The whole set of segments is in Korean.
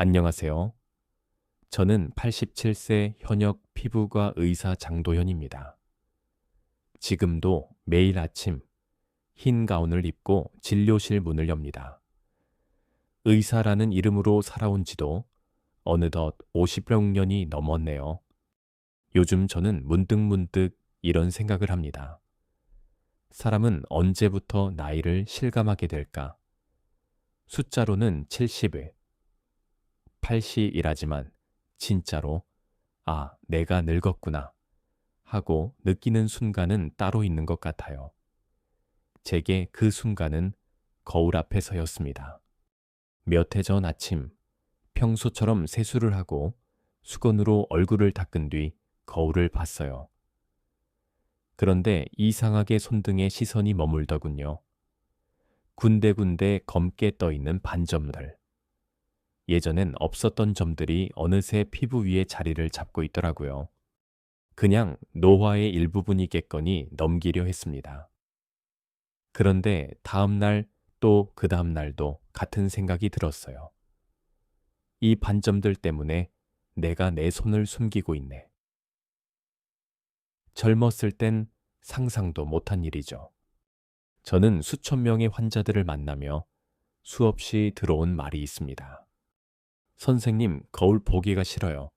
안녕하세요. 저는 87세 현역 피부과 의사 장도현입니다. 지금도 매일 아침 흰 가운을 입고 진료실 문을 엽니다. 의사라는 이름으로 살아온 지도 어느덧 56년이 넘었네요. 요즘 저는 문득문득 이런 생각을 합니다. 사람은 언제부터 나이를 실감하게 될까? 숫자로는 70을, 80이라지만 진짜로 내가 늙었구나 하고 느끼는 순간은 따로 있는 것 같아요. 제게 그 순간은 거울 앞에서였습니다. 몇 해 전 아침, 평소처럼 세수를 하고 수건으로 얼굴을 닦은 뒤 거울을 봤어요. 그런데 이상하게 손등에 시선이 머물더군요. 군데군데 검게 떠있는 반점들. 예전엔 없었던 점들이 어느새 피부 위에 자리를 잡고 있더라고요. 그냥 노화의 일부분이겠거니 넘기려 했습니다. 그런데 다음 날 또 그 다음 날도 같은 생각이 들었어요. 이 반점들 때문에 내가 내 손을 숨기고 있네. 젊었을 땐 상상도 못한 일이죠. 저는 수천 명의 환자들을 만나며 수없이 들어온 말이 있습니다. 선생님, 거울 보기가 싫어요.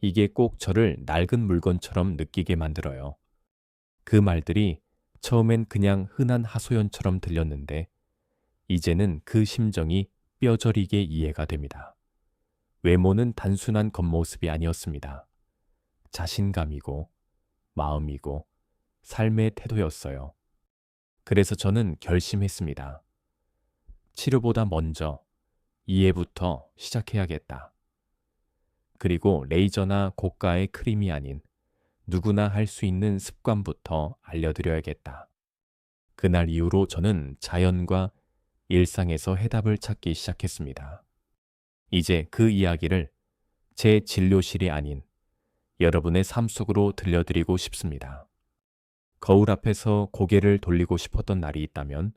이게 꼭 저를 낡은 물건처럼 느끼게 만들어요. 그 말들이 처음엔 그냥 흔한 하소연처럼 들렸는데 이제는 그 심정이 뼈저리게 이해가 됩니다. 외모는 단순한 겉모습이 아니었습니다. 자신감이고 마음이고 삶의 태도였어요. 그래서 저는 결심했습니다. 치료보다 먼저 이해부터 시작해야겠다. 그리고 레이저나 고가의 크림이 아닌 누구나 할 수 있는 습관부터 알려드려야겠다. 그날 이후로 저는 자연과 일상에서 해답을 찾기 시작했습니다. 이제 그 이야기를 제 진료실이 아닌 여러분의 삶 속으로 들려드리고 싶습니다. 거울 앞에서 고개를 돌리고 싶었던 날이 있다면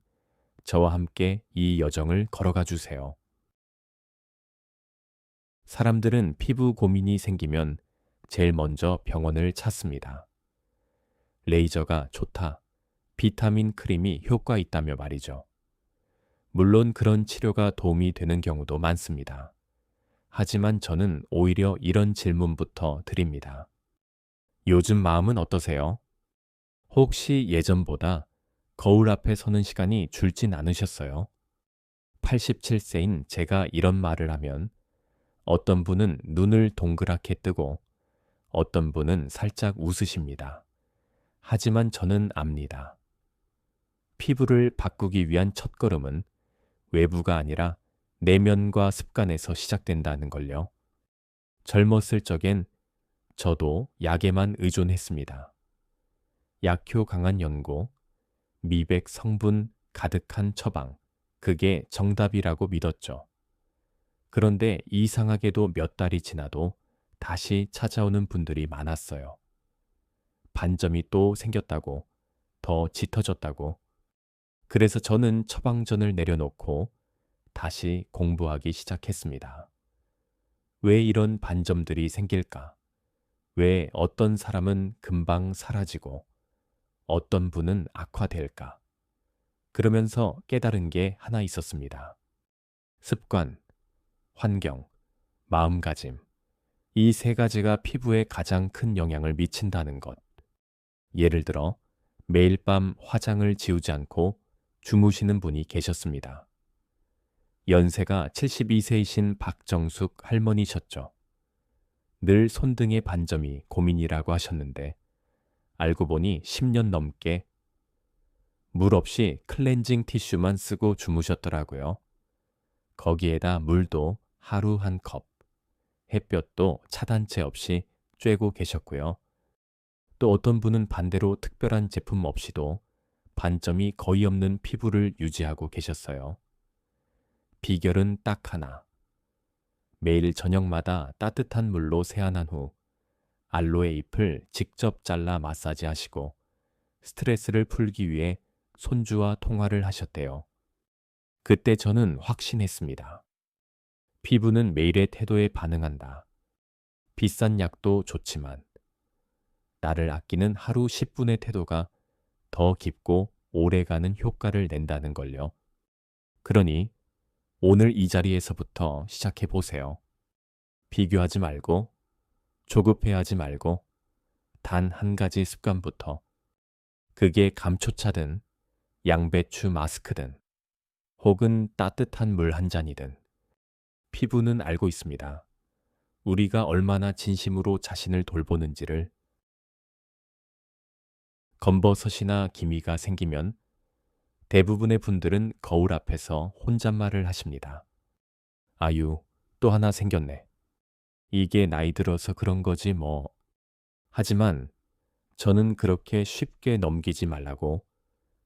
저와 함께 이 여정을 걸어가 주세요. 사람들은 피부 고민이 생기면 제일 먼저 병원을 찾습니다. 레이저가 좋다, 비타민 크림이 효과 있다며 말이죠. 물론 그런 치료가 도움이 되는 경우도 많습니다. 하지만 저는 오히려 이런 질문부터 드립니다. 요즘 마음은 어떠세요? 혹시 예전보다 거울 앞에 서는 시간이 줄진 않으셨어요? 87세인 제가 이런 말을 하면 어떤 분은 눈을 동그랗게 뜨고 어떤 분은 살짝 웃으십니다. 하지만 저는 압니다. 피부를 바꾸기 위한 첫걸음은 외부가 아니라 내면과 습관에서 시작된다는 걸요. 젊었을 적엔 저도 약에만 의존했습니다. 약효 강한 연고, 미백 성분 가득한 처방, 그게 정답이라고 믿었죠. 그런데 이상하게도 몇 달이 지나도 다시 찾아오는 분들이 많았어요. 반점이 또 생겼다고, 더 짙어졌다고. 그래서 저는 처방전을 내려놓고 다시 공부하기 시작했습니다. 왜 이런 반점들이 생길까? 왜 어떤 사람은 금방 사라지고 어떤 분은 악화될까? 그러면서 깨달은 게 하나 있었습니다. 습관, 환경, 마음가짐. 이 세 가지가 피부에 가장 큰 영향을 미친다는 것. 예를 들어 매일 밤 화장을 지우지 않고 주무시는 분이 계셨습니다. 연세가 72세이신 박정숙 할머니셨죠. 늘 손등의 반점이 고민이라고 하셨는데 알고 보니 10년 넘게 물 없이 클렌징 티슈만 쓰고 주무셨더라고요. 거기에다 물도 하루 한 컵, 햇볕도 차단제 없이 쬐고 계셨고요. 또 어떤 분은 반대로 특별한 제품 없이도 반점이 거의 없는 피부를 유지하고 계셨어요. 비결은 딱 하나. 매일 저녁마다 따뜻한 물로 세안한 후 알로에 잎을 직접 잘라 마사지하시고 스트레스를 풀기 위해 손주와 통화를 하셨대요. 그때 저는 확신했습니다. 피부는 매일의 태도에 반응한다. 비싼 약도 좋지만 나를 아끼는 하루 10분의 태도가 더 깊고 오래가는 효과를 낸다는 걸요. 그러니 오늘 이 자리에서부터 시작해 보세요. 비교하지 말고, 조급해하지 말고, 단 한 가지 습관부터. 그게 감초차든, 양배추 마스크든, 혹은 따뜻한 물 한 잔이든. 피부는 알고 있습니다. 우리가 얼마나 진심으로 자신을 돌보는지를. 검버섯이나 기미가 생기면 대부분의 분들은 거울 앞에서 혼잣말을 하십니다. 아유, 또 하나 생겼네. 이게 나이 들어서 그런 거지 뭐. 하지만 저는 그렇게 쉽게 넘기지 말라고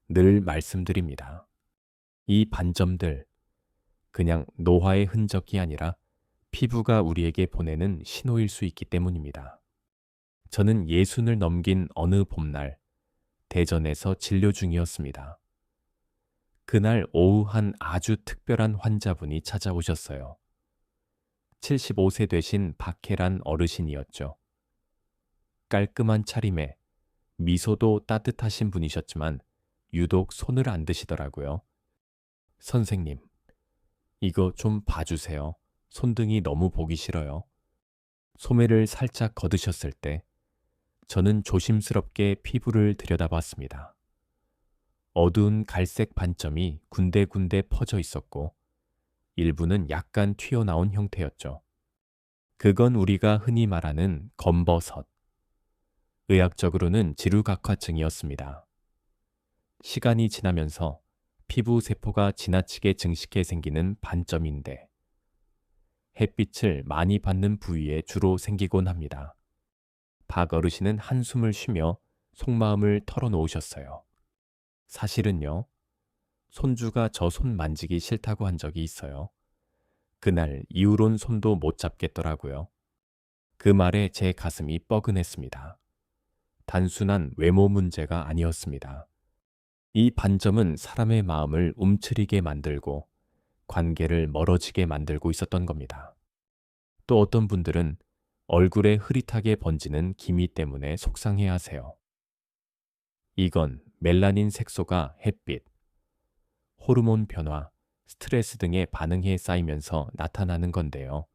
늘 말씀드립니다. 이 반점들, 그냥 노화의 흔적이 아니라 피부가 우리에게 보내는 신호일 수 있기 때문입니다. 저는 60을 넘긴 어느 봄날, 대전에서 진료 중이었습니다. 그날 오후 한 아주 특별한 환자분이 찾아오셨어요. 75세 되신 박혜란 어르신이었죠. 깔끔한 차림에 미소도 따뜻하신 분이셨지만 유독 손을 안 드시더라고요. 선생님, 이거 좀 봐주세요. 손등이 너무 보기 싫어요. 소매를 살짝 걷으셨을 때 저는 조심스럽게 피부를 들여다봤습니다. 어두운 갈색 반점이 군데군데 퍼져 있었고 일부는 약간 튀어나온 형태였죠. 그건 우리가 흔히 말하는 검버섯. 의학적으로는 지루각화증이었습니다. 시간이 지나면서 피부 세포가 지나치게 증식해 생기는 반점인데 햇빛을 많이 받는 부위에 주로 생기곤 합니다. 박 어르신은 한숨을 쉬며 속마음을 털어놓으셨어요. 사실은요, 손주가 저 손 만지기 싫다고 한 적이 있어요. 그날 이후론 손도 못 잡겠더라고요. 그 말에 제 가슴이 뻐근했습니다. 단순한 외모 문제가 아니었습니다. 이 반점은 사람의 마음을 움츠리게 만들고 관계를 멀어지게 만들고 있었던 겁니다. 또 어떤 분들은 얼굴에 흐릿하게 번지는 기미 때문에 속상해 하세요. 이건 멜라닌 색소가 햇빛, 호르몬 변화, 스트레스 등에 반응해 쌓이면서 나타나는 건데요.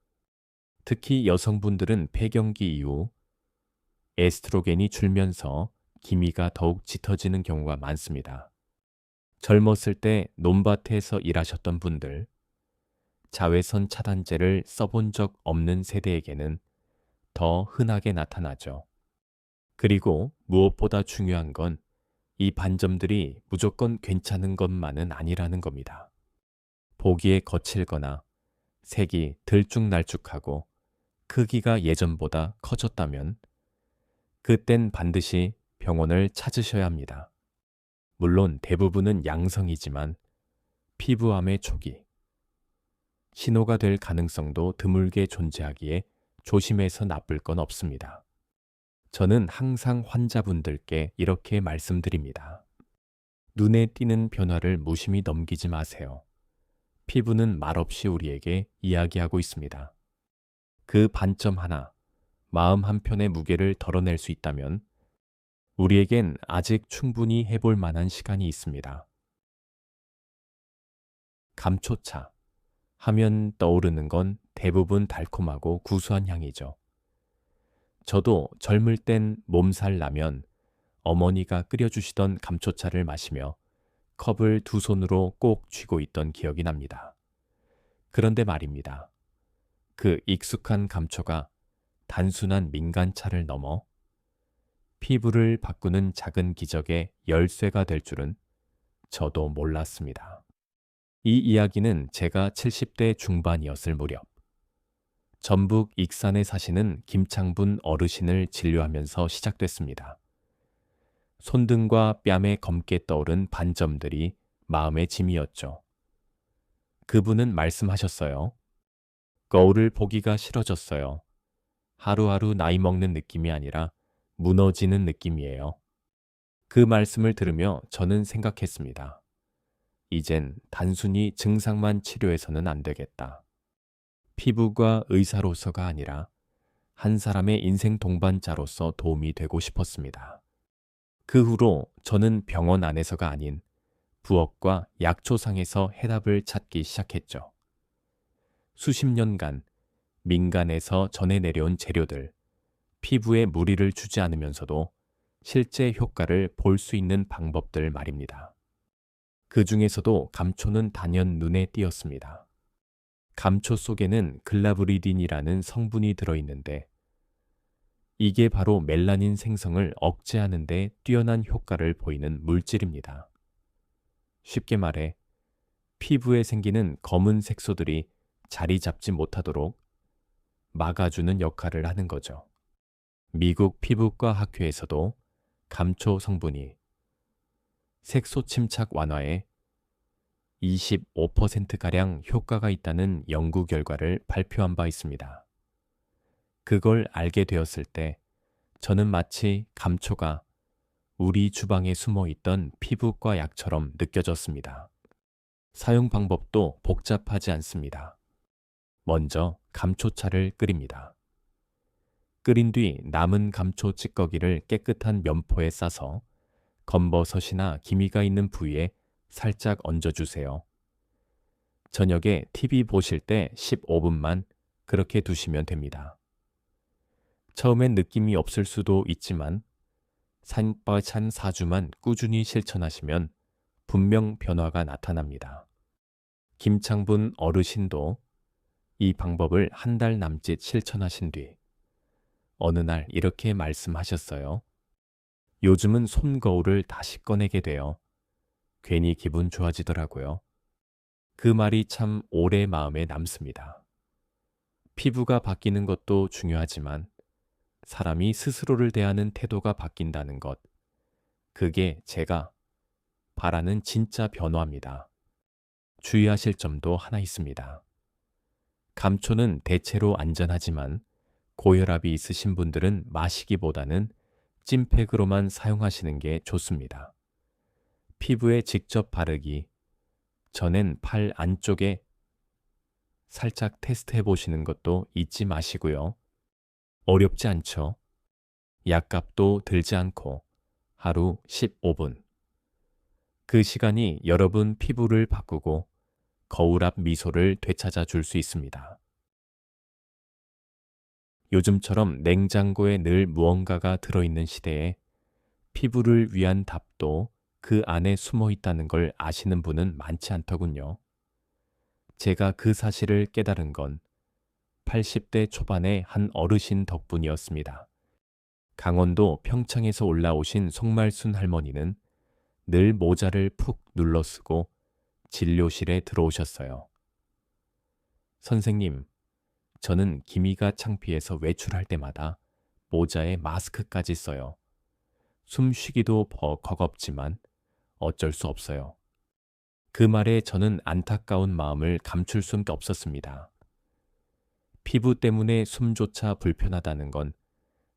특히 여성분들은 폐경기 이후 에스트로겐이 줄면서 기미가 더욱 짙어지는 경우가 많습니다. 젊었을 때 논밭에서 일하셨던 분들, 자외선 차단제를 써본 적 없는 세대에게는 더 흔하게 나타나죠. 그리고 무엇보다 중요한 건 이 반점들이 무조건 괜찮은 것만은 아니라는 겁니다. 보기에 거칠거나 색이 들쭉날쭉하고 크기가 예전보다 커졌다면 그땐 반드시 병원을 찾으셔야 합니다. 물론 대부분은 양성이지만 피부암의 초기, 신호가 될 가능성도 드물게 존재하기에 조심해서 나쁠 건 없습니다. 저는 항상 환자분들께 이렇게 말씀드립니다. 눈에 띄는 변화를 무심히 넘기지 마세요. 피부는 말없이 우리에게 이야기하고 있습니다. 그 반점 하나, 마음 한편의 무게를 덜어낼 수 있다면 우리에겐 아직 충분히 해볼 만한 시간이 있습니다. 감초차 하면 떠오르는 건 대부분 달콤하고 구수한 향이죠. 저도 젊을 땐 몸살 나면 어머니가 끓여주시던 감초차를 마시며 컵을 두 손으로 꼭 쥐고 있던 기억이 납니다. 그런데 말입니다. 그 익숙한 감초가 단순한 민간차를 넘어 피부를 바꾸는 작은 기적의 열쇠가 될 줄은 저도 몰랐습니다. 이 이야기는 제가 70대 중반이었을 무렵 전북 익산에 사시는 김창분 어르신을 진료하면서 시작됐습니다. 손등과 뺨에 검게 떠오른 반점들이 마음의 짐이었죠. 그분은 말씀하셨어요. 거울을 보기가 싫어졌어요. 하루하루 나이 먹는 느낌이 아니라 무너지는 느낌이에요. 그 말씀을 들으며 저는 생각했습니다. 이젠 단순히 증상만 치료해서는 안 되겠다. 피부과 의사로서가 아니라 한 사람의 인생 동반자로서 도움이 되고 싶었습니다. 그 후로 저는 병원 안에서가 아닌 부엌과 약초상에서 해답을 찾기 시작했죠. 수십 년간 민간에서 전해 내려온 재료들, 피부에 무리를 주지 않으면서도 실제 효과를 볼 수 있는 방법들 말입니다. 그 중에서도 감초는 단연 눈에 띄었습니다. 감초 속에는 글라브리딘이라는 성분이 들어있는데 이게 바로 멜라닌 생성을 억제하는 데 뛰어난 효과를 보이는 물질입니다. 쉽게 말해 피부에 생기는 검은 색소들이 자리 잡지 못하도록 막아주는 역할을 하는 거죠. 미국 피부과 학회에서도 감초 성분이 색소 침착 완화에 25%가량 효과가 있다는 연구 결과를 발표한 바 있습니다. 그걸 알게 되었을 때 저는 마치 감초가 우리 주방에 숨어 있던 피부과 약처럼 느껴졌습니다. 사용 방법도 복잡하지 않습니다. 먼저 감초차를 끓입니다. 끓인 뒤 남은 감초 찌꺼기를 깨끗한 면포에 싸서 검버섯이나 기미가 있는 부위에 살짝 얹어주세요. 저녁에 TV 보실 때 15분만 그렇게 두시면 됩니다. 처음엔 느낌이 없을 수도 있지만 4주만 꾸준히 실천하시면 분명 변화가 나타납니다. 김창분 어르신도 이 방법을 한 달 남짓 실천하신 뒤 어느 날 이렇게 말씀하셨어요. 요즘은 손거울을 다시 꺼내게 돼요. 괜히 기분 좋아지더라고요. 그 말이 참 오래 마음에 남습니다. 피부가 바뀌는 것도 중요하지만 사람이 스스로를 대하는 태도가 바뀐다는 것, 그게 제가 바라는 진짜 변화입니다. 주의하실 점도 하나 있습니다. 감초는 대체로 안전하지만 고혈압이 있으신 분들은 마시기보다는 찜팩으로만 사용하시는 게 좋습니다. 피부에 직접 바르기 전엔 팔 안쪽에 살짝 테스트해 보시는 것도 잊지 마시고요. 어렵지 않죠? 약값도 들지 않고 하루 15분. 그 시간이 여러분 피부를 바꾸고 거울 앞 미소를 되찾아 줄 수 있습니다. 요즘처럼 냉장고에 늘 무언가가 들어있는 시대에 피부를 위한 답도 그 안에 숨어 있다는 걸 아시는 분은 많지 않더군요. 제가 그 사실을 깨달은 건 80대 초반의 한 어르신 덕분이었습니다. 강원도 평창에서 올라오신 송말순 할머니는 늘 모자를 푹 눌러 쓰고 진료실에 들어오셨어요. 선생님, 저는 기미가 창피해서 외출할 때마다 모자에 마스크까지 써요. 숨 쉬기도 버겁지만 어쩔 수 없어요. 그 말에 저는 안타까운 마음을 감출 수 없었습니다. 피부 때문에 숨조차 불편하다는 건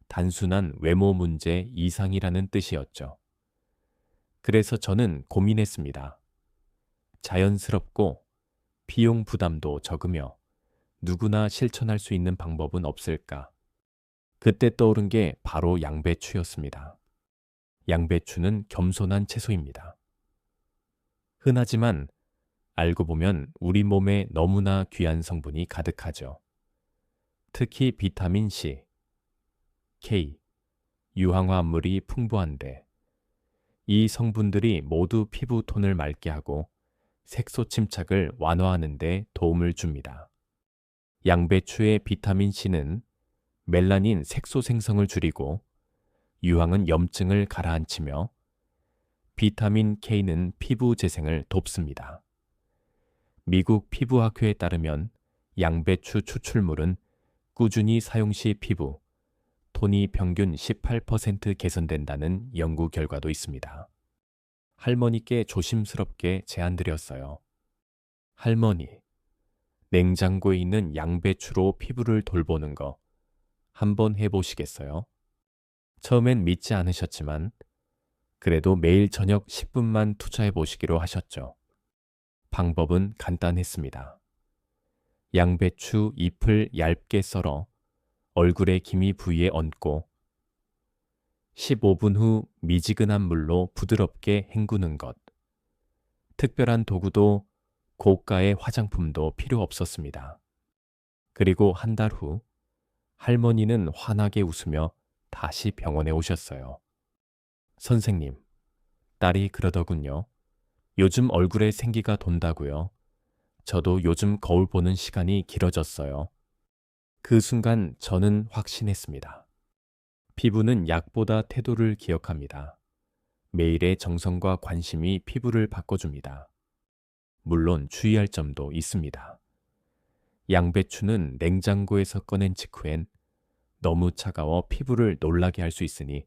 단순한 외모 문제 이상이라는 뜻이었죠. 그래서 저는 고민했습니다. 자연스럽고 비용 부담도 적으며 누구나 실천할 수 있는 방법은 없을까? 그때 떠오른 게 바로 양배추였습니다. 양배추는 겸손한 채소입니다. 흔하지만 알고 보면 우리 몸에 너무나 귀한 성분이 가득하죠. 특히 비타민 C, K, 유황화합물이 풍부한데 이 성분들이 모두 피부 톤을 맑게 하고 색소 침착을 완화하는 데 도움을 줍니다. 양배추의 비타민 C는 멜라닌 색소 생성을 줄이고 유황은 염증을 가라앉히며 비타민 K는 피부 재생을 돕습니다. 미국 피부학회에 따르면 양배추 추출물은 꾸준히 사용 시 피부 톤이 평균 18% 개선된다는 연구 결과도 있습니다. 할머니께 조심스럽게 제안드렸어요. 할머니, 냉장고에 있는 양배추로 피부를 돌보는 거 한번 해보시겠어요? 처음엔 믿지 않으셨지만 그래도 매일 저녁 10분만 투자해 보시기로 하셨죠. 방법은 간단했습니다. 양배추 잎을 얇게 썰어 얼굴의 기미 부위에 얹고 15분 후 미지근한 물로 부드럽게 헹구는 것. 특별한 도구도 고가의 화장품도 필요 없었습니다. 그리고 한 달 후 할머니는 환하게 웃으며 다시 병원에 오셨어요. 선생님, 딸이 그러더군요. 요즘 얼굴에 생기가 돈다고요. 저도 요즘 거울 보는 시간이 길어졌어요. 그 순간 저는 확신했습니다. 피부는 약보다 태도를 기억합니다. 매일의 정성과 관심이 피부를 바꿔줍니다. 물론 주의할 점도 있습니다. 양배추는 냉장고에서 꺼낸 직후엔 너무 차가워 피부를 놀라게 할 수 있으니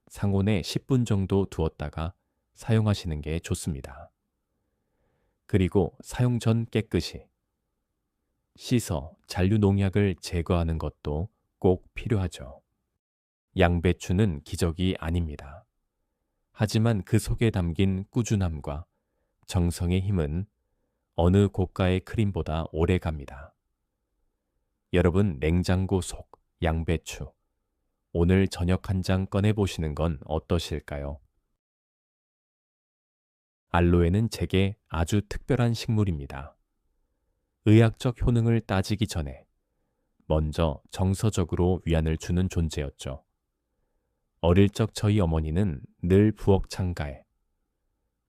상온에 10분 정도 두었다가 사용하시는 게 좋습니다. 그리고 사용 전 깨끗이 씻어 잔류 농약을 제거하는 것도 꼭 필요하죠. 양배추는 기적이 아닙니다. 하지만 그 속에 담긴 꾸준함과 정성의 힘은 어느 고가의 크림보다 오래 갑니다. 여러분 냉장고 속 양배추 오늘 저녁 한 장 꺼내보시는 건 어떠실까요? 알로에는 제게 아주 특별한 식물입니다. 의학적 효능을 따지기 전에 먼저 정서적으로 위안을 주는 존재였죠. 어릴 적 저희 어머니는 늘 부엌 창가에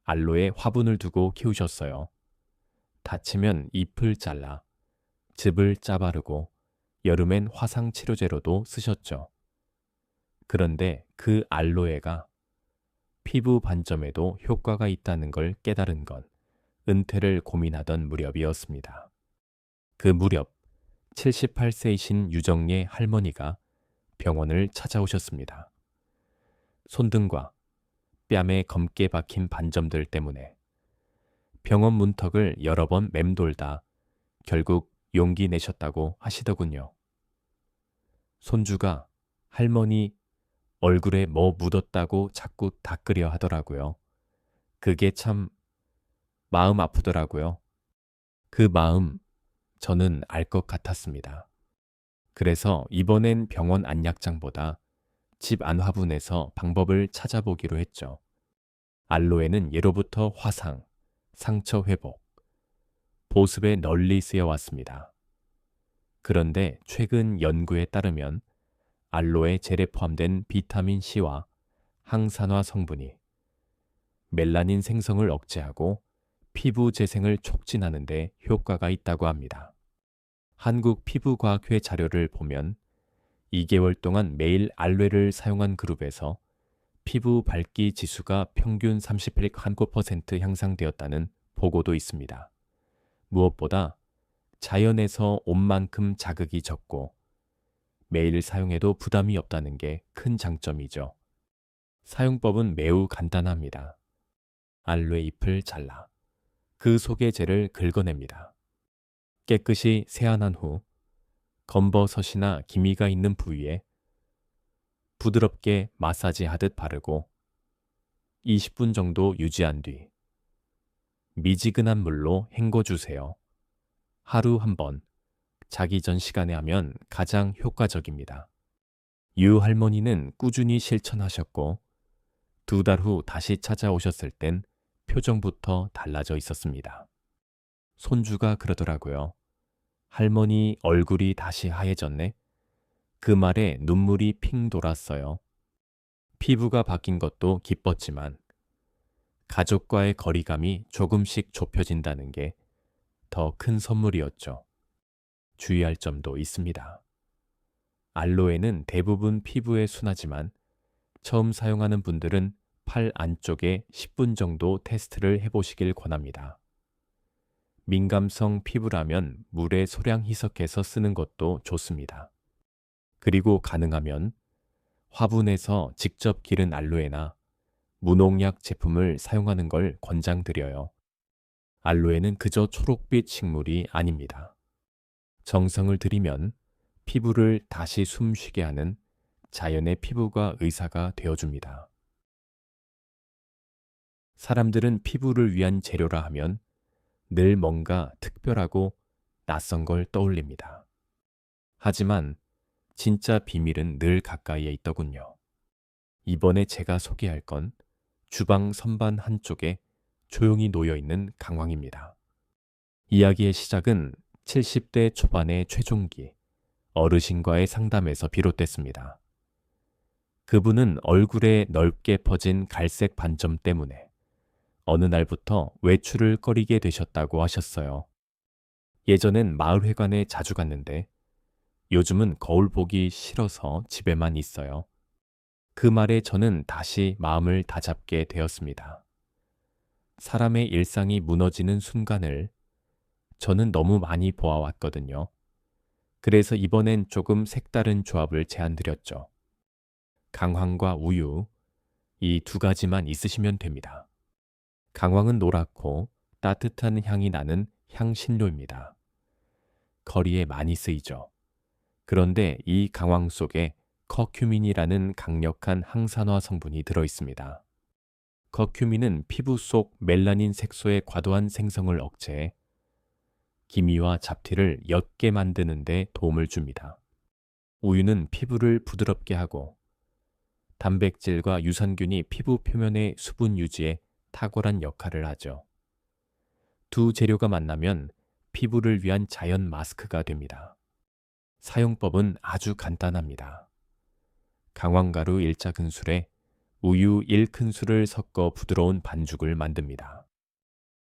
알로에 화분을 두고 키우셨어요. 다치면 잎을 잘라 즙을 짜바르고 여름엔 화상 치료제로도 쓰셨죠. 그런데 그 알로에가 피부 반점에도 효과가 있다는 걸 깨달은 건 은퇴를 고민하던 무렵이었습니다. 그 무렵 78세이신 유정예 할머니가 병원을 찾아오셨습니다. 손등과 뺨에 검게 박힌 반점들 때문에 병원 문턱을 여러 번 맴돌다 결국 용기 내셨다고 하시더군요. 손주가 할머니 얼굴에 뭐 묻었다고 자꾸 닦으려 하더라고요. 그게 참 마음 아프더라고요. 그 마음 저는 알 것 같았습니다. 그래서 이번엔 병원 안약장보다 집 안 화분에서 방법을 찾아보기로 했죠. 알로에는 예로부터 화상, 상처 회복, 보습에 널리 쓰여 왔습니다. 그런데 최근 연구에 따르면 알로에 젤에 포함된 비타민 C와 항산화 성분이 멜라닌 생성을 억제하고 피부 재생을 촉진하는 데 효과가 있다고 합니다. 한국피부과학회 자료를 보면 2개월 동안 매일 알로에를 사용한 그룹에서 피부 밝기 지수가 평균 31% 향상되었다는 보고도 있습니다. 무엇보다 자연에서 온 만큼 자극이 적고 매일 사용해도 부담이 없다는 게 큰 장점이죠. 사용법은 매우 간단합니다. 알로에 잎을 잘라 그 속의 젤을 긁어냅니다. 깨끗이 세안한 후 검버섯이나 기미가 있는 부위에 부드럽게 마사지하듯 바르고 20분 정도 유지한 뒤 미지근한 물로 헹궈주세요. 하루 한 번, 자기 전 시간에 하면 가장 효과적입니다. 유 할머니는 꾸준히 실천하셨고 2달 후 다시 찾아오셨을 땐 표정부터 달라져 있었습니다. 손주가 그러더라고요. 할머니 얼굴이 다시 하얘졌네. 그 말에 눈물이 핑 돌았어요. 피부가 바뀐 것도 기뻤지만 가족과의 거리감이 조금씩 좁혀진다는 게 더 큰 선물이었죠. 주의할 점도 있습니다. 알로에는 대부분 피부에 순하지만 처음 사용하는 분들은 팔 안쪽에 10분 정도 테스트를 해보시길 권합니다. 민감성 피부라면 물에 소량 희석해서 쓰는 것도 좋습니다. 그리고 가능하면 화분에서 직접 기른 알로에나 무농약 제품을 사용하는 걸 권장드려요. 알로에는 그저 초록빛 식물이 아닙니다. 정성을 들이면 피부를 다시 숨쉬게 하는 자연의 피부과 의사가 되어줍니다. 사람들은 피부를 위한 재료라 하면 늘 뭔가 특별하고 낯선 걸 떠올립니다. 하지만 진짜 비밀은 늘 가까이에 있더군요. 이번에 제가 소개할 건 주방 선반 한쪽에 조용히 놓여있는 강황입니다. 이야기의 시작은 70대 초반의 최종기, 어르신과의 상담에서 비롯됐습니다. 그분은 얼굴에 넓게 퍼진 갈색 반점 때문에 어느 날부터 외출을 꺼리게 되셨다고 하셨어요. 예전엔 마을회관에 자주 갔는데 요즘은 거울 보기 싫어서 집에만 있어요. 그 말에 저는 다시 마음을 다잡게 되었습니다. 사람의 일상이 무너지는 순간을 저는 너무 많이 보아왔거든요. 그래서 이번엔 조금 색다른 조합을 제안드렸죠. 강황과 우유, 이 두 가지만 있으시면 됩니다. 강황은 노랗고 따뜻한 향이 나는 향신료입니다. 거리에 많이 쓰이죠. 그런데 이 강황 속에 커큐민이라는 강력한 항산화 성분이 들어있습니다. 커큐민은 피부 속 멜라닌 색소의 과도한 생성을 억제해 기미와 잡티를 옅게 만드는 데 도움을 줍니다. 우유는 피부를 부드럽게 하고 단백질과 유산균이 피부 표면의 수분 유지에 탁월한 역할을 하죠. 두 재료가 만나면 피부를 위한 자연 마스크가 됩니다. 사용법은 아주 간단합니다. 강황가루 1작은술에 우유 1큰술을 섞어 부드러운 반죽을 만듭니다.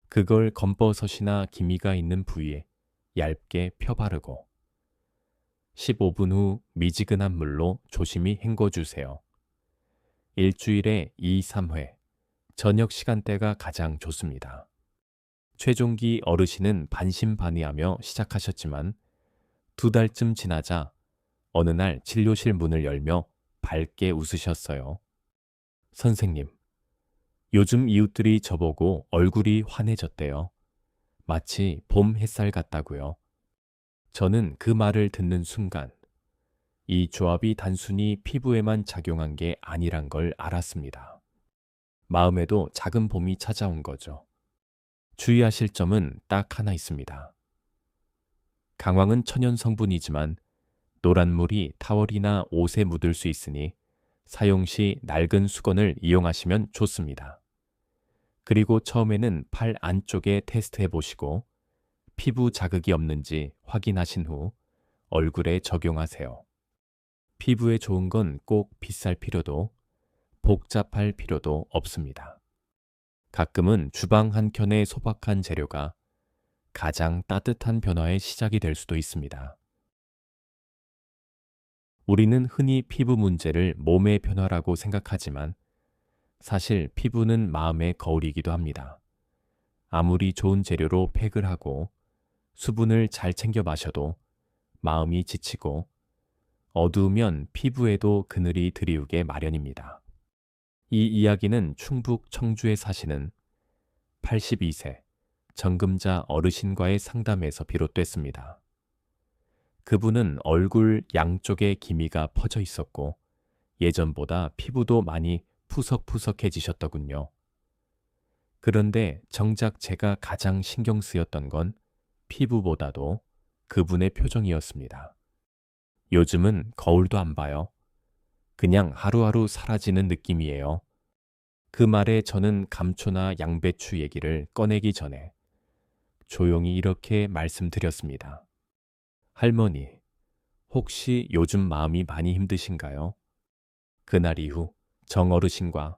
그걸 검버섯이나 기미가 있는 부위에 얇게 펴바르고 15분 후 미지근한 물로 조심히 헹궈주세요. 일주일에 2, 3회, 저녁 시간대가 가장 좋습니다. 최종기 어르신은 반신반의하며 시작하셨지만 2달쯤 지나자 어느 날 진료실 문을 열며 밝게 웃으셨어요. 선생님, 요즘 이웃들이 저보고 얼굴이 환해졌대요. 마치 봄 햇살 같다고요. 저는 그 말을 듣는 순간 이 조합이 단순히 피부에만 작용한 게 아니란 걸 알았습니다. 마음에도 작은 봄이 찾아온 거죠. 주의하실 점은 딱 하나 있습니다. 강황은 천연 성분이지만 노란물이 타월이나 옷에 묻을 수 있으니 사용 시 낡은 수건을 이용하시면 좋습니다. 그리고 처음에는 팔 안쪽에 테스트해 보시고 피부 자극이 없는지 확인하신 후 얼굴에 적용하세요. 피부에 좋은 건 꼭 비쌀 필요도 복잡할 필요도 없습니다. 가끔은 주방 한켠의 소박한 재료가 가장 따뜻한 변화의 시작이 될 수도 있습니다. 우리는 흔히 피부 문제를 몸의 변화라고 생각하지만 사실 피부는 마음의 거울이기도 합니다. 아무리 좋은 재료로 팩을 하고 수분을 잘 챙겨 마셔도 마음이 지치고 어두우면 피부에도 그늘이 드리우게 마련입니다. 이 이야기는 충북 청주에 사시는 82세 정금자 어르신과의 상담에서 비롯됐습니다. 그분은 얼굴 양쪽에 기미가 퍼져 있었고 예전보다 피부도 많이 푸석푸석해지셨더군요. 그런데 정작 제가 가장 신경 쓰였던 건 피부보다도 그분의 표정이었습니다. 요즘은 거울도 안 봐요. 그냥 하루하루 사라지는 느낌이에요. 그 말에 저는 감초나 양배추 얘기를 꺼내기 전에 조용히 이렇게 말씀드렸습니다. 할머니, 혹시 요즘 마음이 많이 힘드신가요? 그날 이후 정어르신과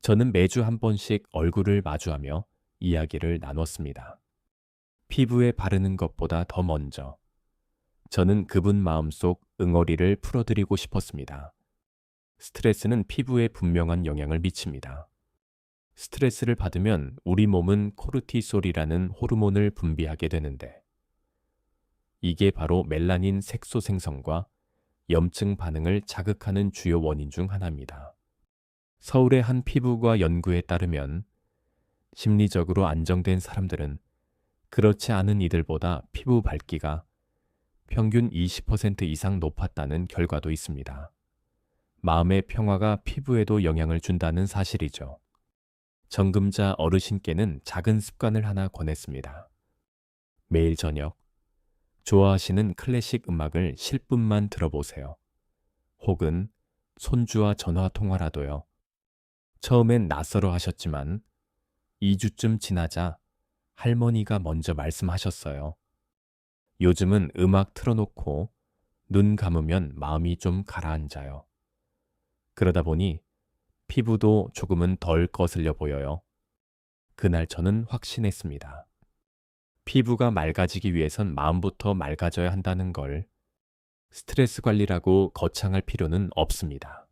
저는 매주 한 번씩 얼굴을 마주하며 이야기를 나눴습니다. 피부에 바르는 것보다 더 먼저 저는 그분 마음속 응어리를 풀어드리고 싶었습니다. 스트레스는 피부에 분명한 영향을 미칩니다. 스트레스를 받으면 우리 몸은 코르티솔이라는 호르몬을 분비하게 되는데 이게 바로 멜라닌 색소 생성과 염증 반응을 자극하는 주요 원인 중 하나입니다. 서울의 한 피부과 연구에 따르면 심리적으로 안정된 사람들은 그렇지 않은 이들보다 피부 밝기가 평균 20% 이상 높았다는 결과도 있습니다. 마음의 평화가 피부에도 영향을 준다는 사실이죠. 정금자 어르신께는 작은 습관을 하나 권했습니다. 매일 저녁 좋아하시는 클래식 음악을 10분만 들어보세요. 혹은 손주와 전화 통화라도요. 처음엔 낯설어 하셨지만 2주쯤 지나자 할머니가 먼저 말씀하셨어요. 요즘은 음악 틀어놓고 눈 감으면 마음이 좀 가라앉아요. 그러다 보니 피부도 조금은 덜 거슬려 보여요. 그날 저는 확신했습니다. 피부가 맑아지기 위해선 마음부터 맑아져야 한다는 걸 스트레스 관리라고 거창할 필요는 없습니다.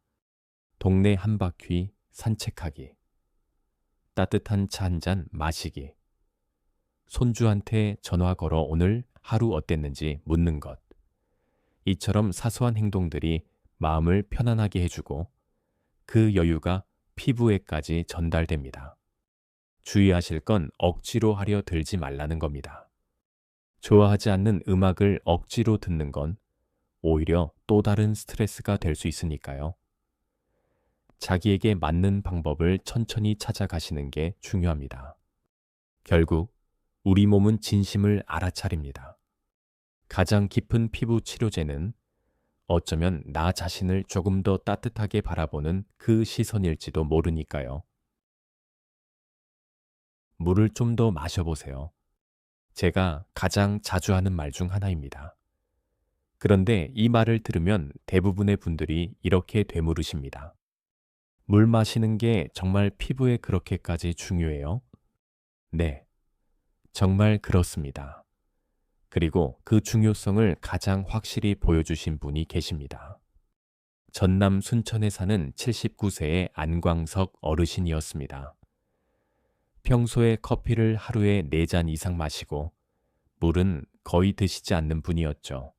동네 한 바퀴 산책하기, 따뜻한 차 한 잔 마시기, 손주한테 전화 걸어 오늘 하루 어땠는지 묻는 것. 이처럼 사소한 행동들이 마음을 편안하게 해주고 그 여유가 피부에까지 전달됩니다. 주의하실 건 억지로 하려 들지 말라는 겁니다. 좋아하지 않는 음악을 억지로 듣는 건 오히려 또 다른 스트레스가 될 수 있으니까요. 자기에게 맞는 방법을 천천히 찾아가시는 게 중요합니다. 결국 우리 몸은 진심을 알아차립니다. 가장 깊은 피부 치료제는 어쩌면 나 자신을 조금 더 따뜻하게 바라보는 그 시선일지도 모르니까요. 물을 좀 더 마셔보세요. 제가 가장 자주 하는 말 중 하나입니다. 그런데 이 말을 들으면 대부분의 분들이 이렇게 되물으십니다. 물 마시는 게 정말 피부에 그렇게까지 중요해요? 네, 정말 그렇습니다. 그리고 그 중요성을 가장 확실히 보여주신 분이 계십니다. 전남 순천에 사는 79세의 안광석 어르신이었습니다. 평소에 커피를 하루에 4잔 이상 마시고 물은 거의 드시지 않는 분이었죠.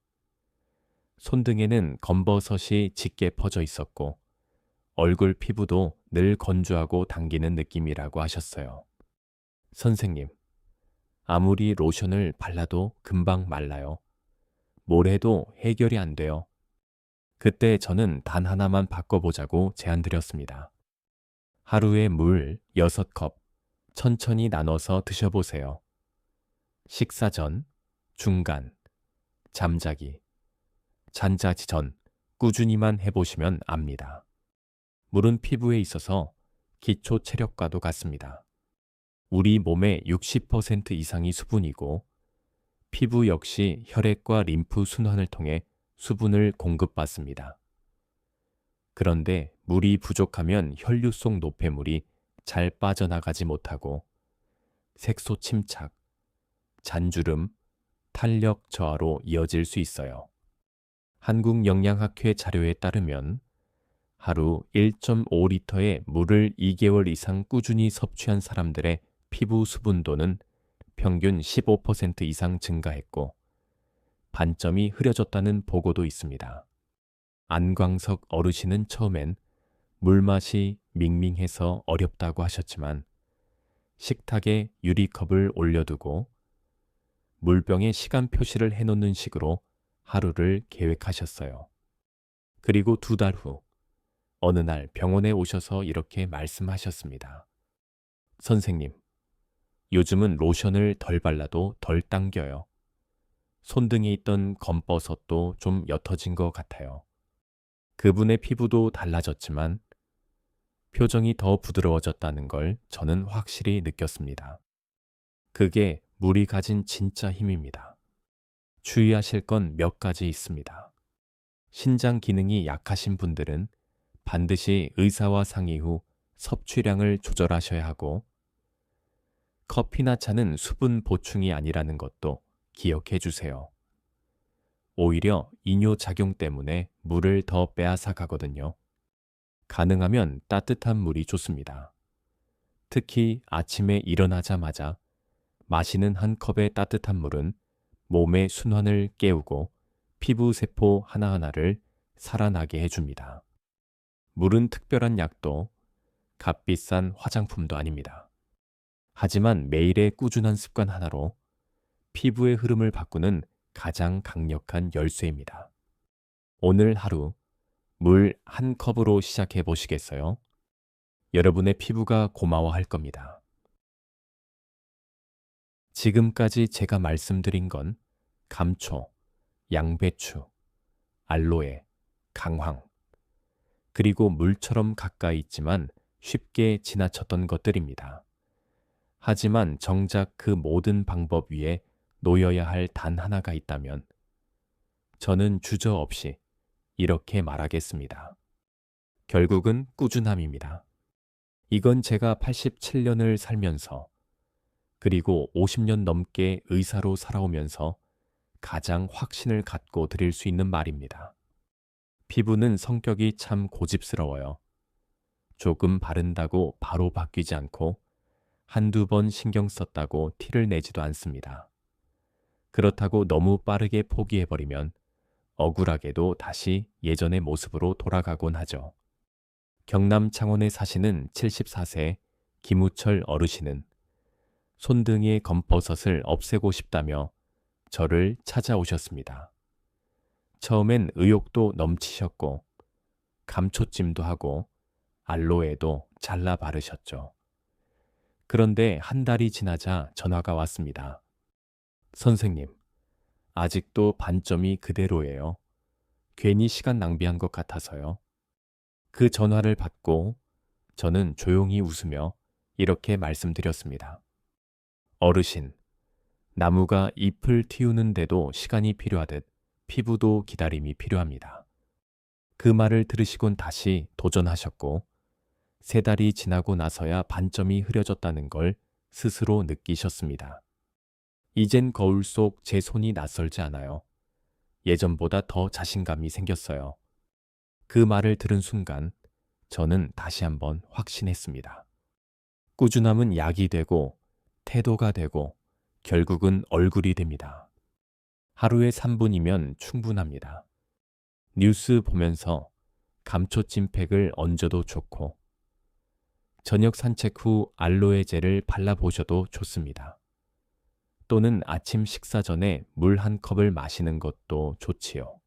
손등에는 검버섯이 짙게 퍼져 있었고 얼굴 피부도 늘 건조하고 당기는 느낌이라고 하셨어요. 선생님, 아무리 로션을 발라도 금방 말라요. 뭘 해도 해결이 안 돼요. 그때 저는 단 하나만 바꿔보자고 제안드렸습니다. 하루에 물 6컵 천천히 나눠서 드셔보세요. 식사 전, 중간, 잠자기, 잔자기 전 꾸준히만 해보시면 압니다. 물은 피부에 있어서 기초 체력과도 같습니다. 우리 몸의 60% 이상이 수분이고 피부 역시 혈액과 림프 순환을 통해 수분을 공급받습니다. 그런데 물이 부족하면 혈류 속 노폐물이 잘 빠져나가지 못하고 색소 침착, 잔주름, 탄력 저하로 이어질 수 있어요. 한국영양학회 자료에 따르면 하루 1.5리터의 물을 2개월 이상 꾸준히 섭취한 사람들의 피부 수분도는 평균 15% 이상 증가했고 반점이 흐려졌다는 보고도 있습니다. 안광석 어르신은 처음엔 물맛이 밍밍해서 어렵다고 하셨지만 식탁에 유리컵을 올려두고 물병에 시간 표시를 해놓는 식으로 하루를 계획하셨어요. 그리고 2달 후 어느 날 병원에 오셔서 이렇게 말씀하셨습니다. 선생님, 요즘은 로션을 덜 발라도 덜 당겨요. 손등에 있던 검버섯도 좀 옅어진 것 같아요. 그분의 피부도 달라졌지만 표정이 더 부드러워졌다는 걸 저는 확실히 느꼈습니다. 그게 물이 가진 진짜 힘입니다. 주의하실 건 몇 가지 있습니다. 신장 기능이 약하신 분들은 반드시 의사와 상의 후 섭취량을 조절하셔야 하고 커피나 차는 수분 보충이 아니라는 것도 기억해 주세요. 오히려 이뇨작용 때문에 물을 더 빼앗아 가거든요. 가능하면 따뜻한 물이 좋습니다. 특히 아침에 일어나자마자 마시는 한 컵의 따뜻한 물은 몸의 순환을 깨우고 피부 세포 하나하나를 살아나게 해줍니다. 물은 특별한 약도 값비싼 화장품도 아닙니다. 하지만 매일의 꾸준한 습관 하나로 피부의 흐름을 바꾸는 가장 강력한 열쇠입니다. 오늘 하루 물 한 컵으로 시작해 보시겠어요? 여러분의 피부가 고마워할 겁니다. 지금까지 제가 말씀드린 건 감초, 양배추, 알로에, 강황, 그리고 물처럼 가까이 있지만 쉽게 지나쳤던 것들입니다. 하지만 정작 그 모든 방법 위에 놓여야 할 단 하나가 있다면 저는 주저없이 이렇게 말하겠습니다. 결국은 꾸준함입니다. 이건 제가 87년을 살면서 그리고 50년 넘게 의사로 살아오면서 가장 확신을 갖고 드릴 수 있는 말입니다. 피부는 성격이 참 고집스러워요. 조금 바른다고 바로 바뀌지 않고 한두 번 신경 썼다고 티를 내지도 않습니다. 그렇다고 너무 빠르게 포기해버리면 억울하게도 다시 예전의 모습으로 돌아가곤 하죠. 경남 창원에 사시는 74세 김우철 어르신은 손등의 검버섯을 없애고 싶다며 저를 찾아오셨습니다. 처음엔 의욕도 넘치셨고 감초찜도 하고 알로에도 잘라 바르셨죠. 그런데 한 달이 지나자 전화가 왔습니다. 선생님, 아직도 반점이 그대로예요. 괜히 시간 낭비한 것 같아서요. 그 전화를 받고 저는 조용히 웃으며 이렇게 말씀드렸습니다. 어르신, 나무가 잎을 틔우는데도 시간이 필요하듯 피부도 기다림이 필요합니다. 그 말을 들으시곤 다시 도전하셨고 3달이 지나고 나서야 반점이 흐려졌다는 걸 스스로 느끼셨습니다. 이젠 거울 속 제 손이 낯설지 않아요. 예전보다 더 자신감이 생겼어요. 그 말을 들은 순간 저는 다시 한번 확신했습니다. 꾸준함은 약이 되고 태도가 되고 결국은 얼굴이 됩니다. 하루에 3분이면 충분합니다. 뉴스 보면서 감초찜팩을 얹어도 좋고 저녁 산책 후 알로에 젤을 발라보셔도 좋습니다. 또는 아침 식사 전에 물 한 컵을 마시는 것도 좋지요.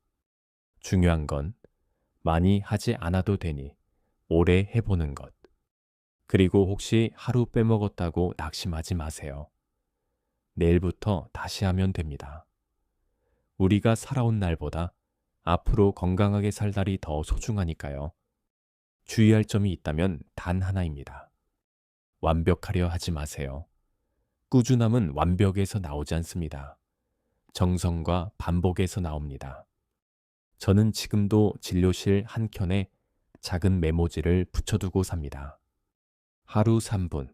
중요한 건 많이 하지 않아도 되니 오래 해보는 것. 그리고 혹시 하루 빼먹었다고 낙심하지 마세요. 내일부터 다시 하면 됩니다. 우리가 살아온 날보다 앞으로 건강하게 살 날이 더 소중하니까요. 주의할 점이 있다면 단 하나입니다. 완벽하려 하지 마세요. 꾸준함은 완벽에서 나오지 않습니다. 정성과 반복에서 나옵니다. 저는 지금도 진료실 한켠에 작은 메모지를 붙여두고 삽니다. 하루 3분,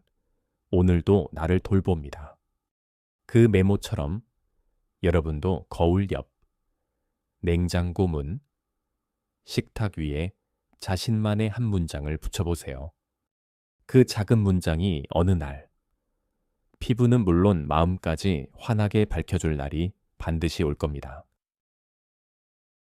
오늘도 나를 돌봅니다. 그 메모처럼 여러분도 거울 옆, 냉장고 문, 식탁 위에 자신만의 한 문장을 붙여보세요. 그 작은 문장이 어느 날, 피부는 물론 마음까지 환하게 밝혀줄 날이 반드시 올 겁니다.